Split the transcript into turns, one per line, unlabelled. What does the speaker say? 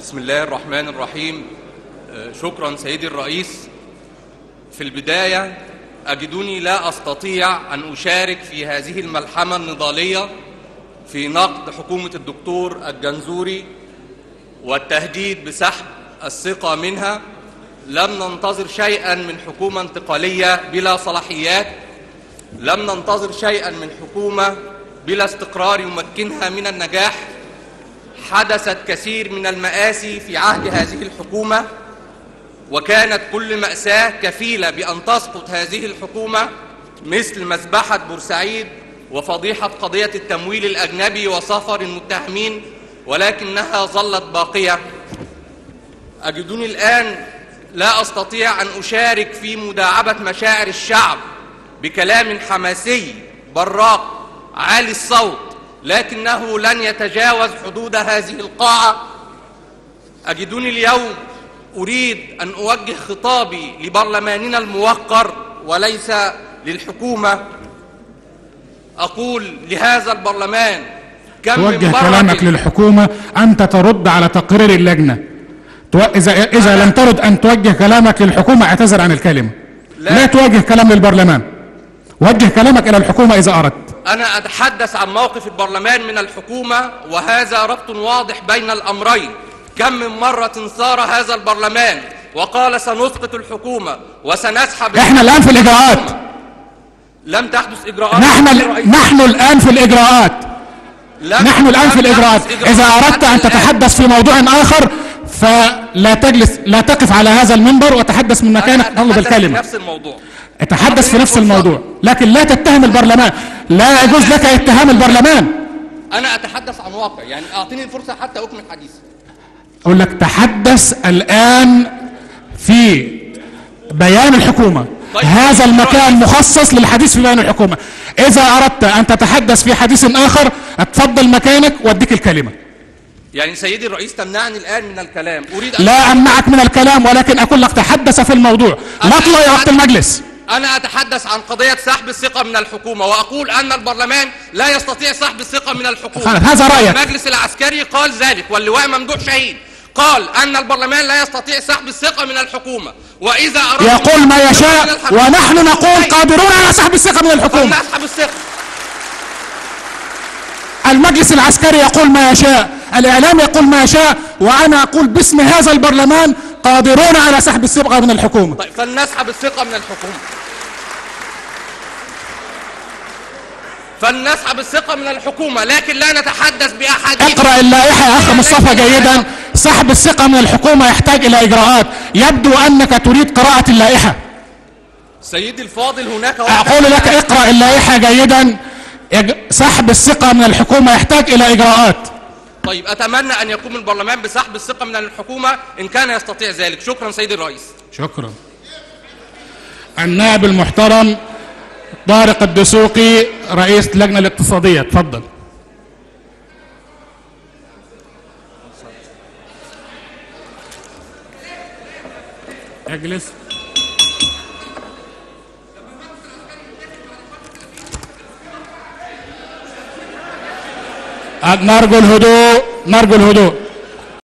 بسم الله الرحمن الرحيم. شكرا سيدي الرئيس. في البداية أجدني لا أستطيع أن أشارك في هذه الملحمة النضالية في نقد حكومة الدكتور الجنزوري والتهديد بسحب الثقة منها. لم ننتظر شيئا من حكومة انتقالية بلا صلاحيات، لم ننتظر شيئا من حكومة بلا استقرار يمكنها من النجاح. حدثت كثير من المآسي في عهد هذه الحكومة، وكانت كل مأساة كفيلة بأن تسقط هذه الحكومة، مثل مذبحة بورسعيد وفضيحة قضية التمويل الأجنبي وسفر المتهمين، ولكنها ظلت باقية. أجدني الآن لا أستطيع أن أشارك في مداعبة مشاعر الشعب بكلام حماسي براق عالي الصوت، لكنه لن يتجاوز حدود هذه القاعة. أجدني اليوم أريد أن أوجه خطابي لبرلماننا الموقر وليس للحكومة. أقول لهذا البرلمان
توجه كلامك للحكومة، أنت ترد على تقرير اللجنة. إذا لم ترد أن توجه كلامك للحكومة اعتذر عن الكلمة. لا توجه كلام للبرلمان، وجه كلامك إلى الحكومة إذا أردت.
أنا أتحدث عن موقف البرلمان من الحكومة، وهذا ربط واضح بين الأمرين. كم من مرة ثار هذا البرلمان وقال سنسقط الحكومة وسنسحب.
احنا الآن في الإجراءات.
لم تحدث إجراءات.
نحن الآن في الإجراءات. نحن الآن في الإجراءات. إذا أردت أن تتحدث في موضوع آخر فلا تجلس، لا تقف على هذا المنبر وتحدث من مكانك. تطلب الكلمة.
نفس الموضوع.
اتحدث في نفس الموضوع، لكن لا تتهم البرلمان. لا يجوز لك اتهام البرلمان.
أنا أتحدث عن واقع، يعني أعطيني الفرصة حتى أكمل حديثي.
أقول لك تحدث الآن في بيان الحكومة. طيب هذا المكان مخصص للحديث في بيان الحكومة. إذا أردت أن تتحدث في حديث آخر اتفضل مكانك واديك الكلمة.
يعني سيدي الرئيس تمنعني الآن من الكلام. أريد
لا أمنعك من الكلام، ولكن أقول لك تحدث في الموضوع. لا تطلع وقت المجلس.
أنا أتحدث عن قضية سحب الثقة من الحكومة، وأقول أن البرلمان لا يستطيع سحب الثقة من الحكومة.
هذا رأيك.
المجلس العسكري قال ذلك، واللواء ممدوح شاهين قال أن البرلمان لا يستطيع سحب الثقة من الحكومة، وإذا أراد
يقول ما يشاء، ونحن نقول قادرون على سحب الثقة من الحكومة.
نسحب الثقة.
المجلس العسكري يقول ما يشاء، الإعلام يقول ما يشاء، وأنا أقول باسم هذا البرلمان قادرون على سحب الثقة من الحكومة.
طيب فلنسحب الثقة من الحكومة. فلنسحب الثقة من الحكومة، لكن لا نتحدث بأحاديث.
اقرأ اللائحة يا أخ مصطفى جيدا. سحب الثقة من الحكومة يحتاج إلى إجراءات. يبدو أنك تريد قراءة اللائحة.
سيدي الفاضل هناك
أقول لك اقرأ اللائحة جيدا. سحب الثقة من الحكومة يحتاج إلى إجراءات.
طيب أتمنى أن يقوم البرلمان بسحب الثقة من الحكومة إن كان يستطيع ذلك. شكرا سيدي الرئيس.
شكرا. النائب المحترم طارق الدسوقي رئيس اللجنة الاقتصادية، تفضل. اجلس. نرجو الهدوء، نرجو الهدوء.